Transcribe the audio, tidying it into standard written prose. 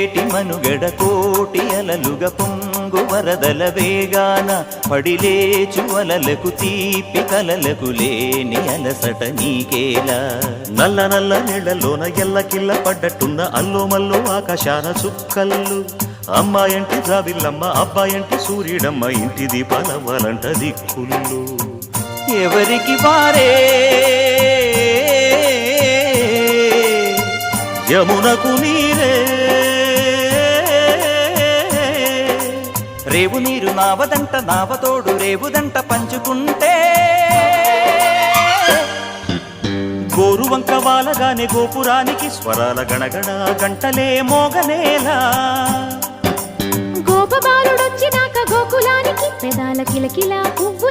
ఏటి మనుగడ కోటి అలలుగా పొంగు వరదల వేగాన పడిలేచు అలలకు తీపి కలలకు లేని అలసట నీకేలా నల్ల నల్ల నీళ్లలోన ఎల్లకిల్ల పడ్డట్టున్న అల్లో మల్లో ఆకాశాన చుక్కల్లు అమ్మాయంటి జాబిల్లమ్మ అబ్బాయంటి సూర్యుడమ్మ ఇంటి దీపాలవ్వాలంట దిక్కుళ్ళు ఎవరికి వారే యమునకు నీరే రేవు నీరు నావదంట నావతోడు రేవుదంట పంచుకుంటే గోరువంక వాలగానే గోపురానికి స్వరాల గణగణ గంటలే మోగనేలా గోపబాలుడొచ్చినాక గోకులానికి పెదాల కిలకిలా పువ్వు